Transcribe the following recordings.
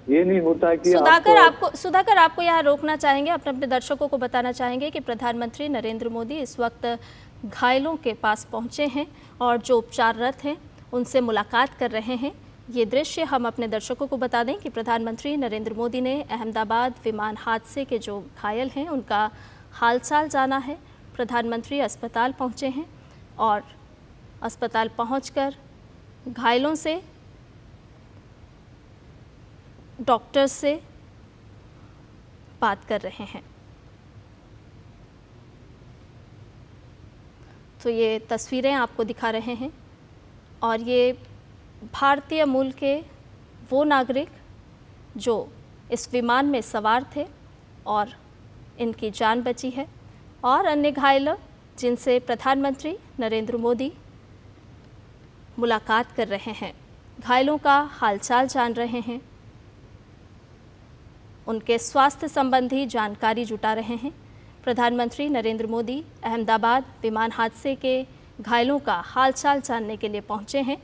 ये नहीं होता कि सुधाकर आपको यहाँ रोकना चाहेंगे, अपने दर्शकों को बताना चाहेंगे कि प्रधानमंत्री नरेंद्र मोदी इस वक्त घायलों के पास पहुँचे हैं और जो उपचाररत हैं उनसे मुलाकात कर रहे हैं। ये दृश्य हम अपने दर्शकों को बता दें कि प्रधानमंत्री नरेंद्र मोदी ने अहमदाबाद विमान हादसे के जो घायल हैं उनका हालचाल जाना है। प्रधानमंत्री अस्पताल पहुँचे हैं और अस्पताल पहुँचकर घायलों से, डॉक्टर से बात कर रहे हैं। तो ये तस्वीरें आपको दिखा रहे हैं और ये भारतीय मूल के वो नागरिक जो इस विमान में सवार थे और इनकी जान बची है, और अन्य घायल जिनसे प्रधानमंत्री नरेंद्र मोदी मुलाकात कर रहे हैं, घायलों का हालचाल जान रहे हैं, उनके स्वास्थ्य संबंधी जानकारी जुटा रहे हैं। प्रधानमंत्री नरेंद्र मोदी अहमदाबाद विमान हादसे के घायलों का हालचाल जानने के लिए पहुंचे हैं।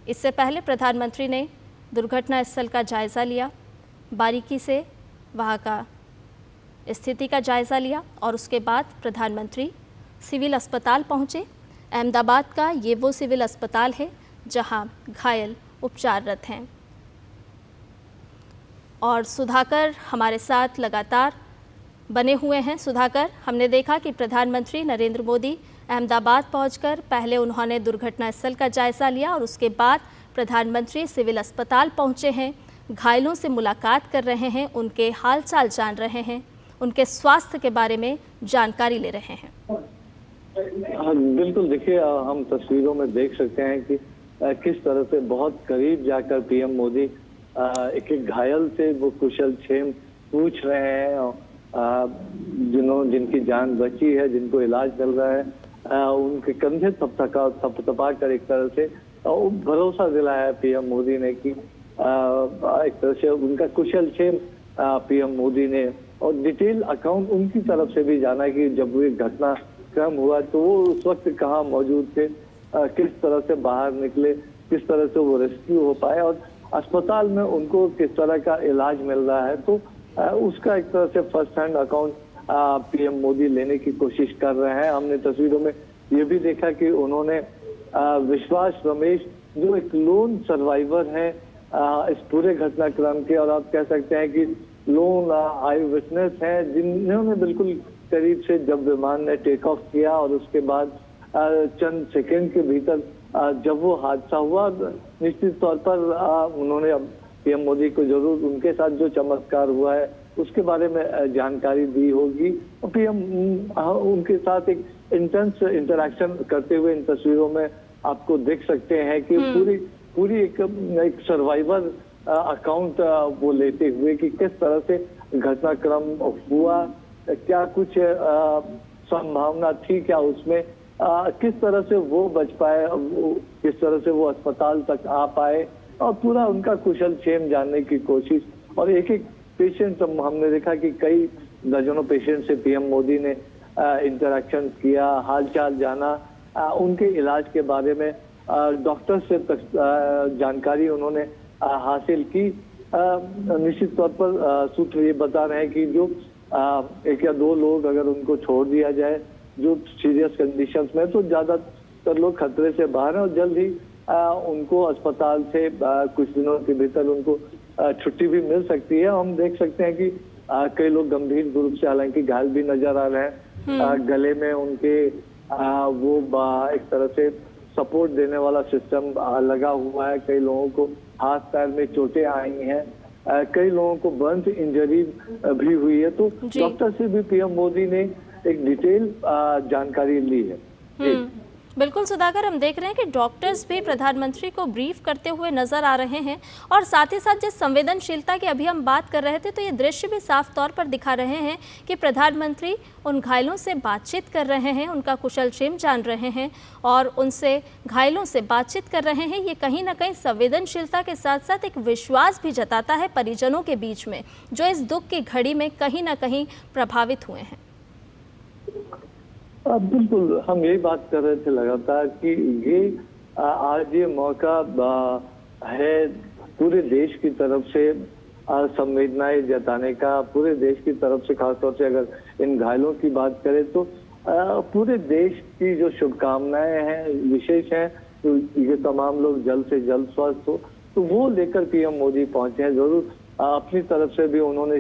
इससे पहले प्रधानमंत्री ने दुर्घटना स्थल का जायज़ा लिया, बारीकी से वहां का स्थिति का जायज़ा लिया और उसके बाद प्रधानमंत्री सिविल अस्पताल पहुंचे। अहमदाबाद का ये वो सिविल अस्पताल है जहां घायल उपचाररत हैं। और सुधाकर हमारे साथ लगातार बने हुए हैं। सुधाकर, हमने देखा कि प्रधानमंत्री नरेंद्र मोदी अहमदाबाद पहुंचकर पहले उन्होंने दुर्घटना स्थल का जायज़ा लिया और उसके बाद प्रधानमंत्री सिविल अस्पताल पहुंचे हैं, घायलों से मुलाकात कर रहे हैं, उनके हालचाल जान रहे हैं, उनके स्वास्थ्य के बारे में जानकारी ले रहे हैं। हाँ, बिल्कुल। देखिए, हम तस्वीरों में देख सकते हैं कि किस तरह से बहुत करीब जाकर पीएम मोदी एक एक घायल से वो कुशल क्षेम पूछ रहे हैं, जिनकी जान बची है, जिनको इलाज मिल रहा है, उनके कंधे थपथपा कर एक तरह से भरोसा दिलाया है पीएम मोदी ने कि एक तरह से उनका कुशल क्षेम पीएम मोदी ने, और डिटेल अकाउंट उनकी तरफ से भी जाना कि जब वो घटना क्रम हुआ तो वो उस वक्त कहाँ मौजूद थे, किस तरह से बाहर निकले, किस तरह से वो रेस्क्यू हो पाए और अस्पताल में उनको किस तरह का इलाज मिल रहा है। तो उसका एक तरह से first hand account PM Modi लेने की कोशिश कर रहे हैं। हमने तस्वीरों में ये भी देखा कि उन्होंने विश्वास रमेश, जो एक लोन सर्वाइवर है इस पूरे घटनाक्रम के, और आप कह सकते हैं कि लोन आई विटनेस हैं, जिन्होंने बिल्कुल करीब से जब विमान ने टेक ऑफ किया और उसके बाद चंद सेकंड के भीतर जब वो हादसा हुआ, निश्चित तौर पर उन्होंने अब पीएम मोदी को जरूर उनके साथ जो चमत्कार हुआ है उसके बारे में जानकारी दी होगी। और पीएम उनके साथ एक इंटेंस इंटरेक्शन करते हुए इन तस्वीरों में आपको देख सकते हैं कि पूरी एक सर्वाइवर अकाउंट वो लेते हुए कि किस तरह से घटनाक्रम हुआ, क्या कुछ संभावना थी क्या उसमें, किस तरह से वो बच पाए, किस तरह से वो अस्पताल तक आ पाए, और पूरा उनका कुशल क्षेम जानने की कोशिश। और एक एक पेशेंट, हमने देखा कि कई दर्जनों पेशेंट से पीएम मोदी ने इंटरेक्शन किया, हालचाल जाना, उनके इलाज के बारे में डॉक्टर से जानकारी उन्होंने हासिल की। निश्चित तौर पर सूत्र ये बता रहे हैं कि जो एक या दो लोग अगर उनको छोड़ दिया जाए जो सीरियस कंडीशंस में, तो ज्यादातर लोग खतरे से बाहर हैं और जल्द ही उनको अस्पताल से कुछ दिनों के भीतर उनको छुट्टी भी मिल सकती है। हम देख सकते हैं कि कई लोग गंभीर रूप से हालांकि घायल भी नजर आ रहे हैं, गले में उनके वो एक तरह से सपोर्ट देने वाला सिस्टम लगा हुआ है, कई लोगों को हाथ पैर में चोटें आई हैं, कई लोगों को बर्न इंजरी भी हुई है। तो डॉक्टर से भी पीएम मोदी ने एक डिटेल जानकारी ली है। बिल्कुल सुधाकर, हम देख रहे हैं कि डॉक्टर्स भी प्रधानमंत्री को ब्रीफ करते हुए नजर आ रहे हैं और साथ ही साथ जिस संवेदनशीलता की अभी हम बात कर रहे थे, तो ये दृश्य भी साफ तौर पर दिखा रहे हैं कि प्रधानमंत्री उन घायलों से बातचीत कर रहे हैं, उनका कुशल क्षेम जान रहे हैं और उनसे घायलों से बातचीत कर रहे हैं। ये कहीं ना कहीं संवेदनशीलता के साथ साथ एक विश्वास भी जताता है परिजनों के बीच में, जो इस दुख की घड़ी में कहीं ना कहीं प्रभावित हुए हैं। बिल्कुल, हम यही बात कर रहे थे लगातार कि ये आज ये मौका है पूरे देश की तरफ से संवेदनाएं जताने का, पूरे देश की तरफ से खासतौर से अगर इन घायलों की बात करें तो पूरे देश की जो शुभकामनाएं हैं विशेष हैं, तो ये तमाम लोग जल्द से जल्द स्वस्थ हो, तो वो लेकर पीएम मोदी पहुंचे हैं। जरूर अपनी तरफ से भी उन्होंने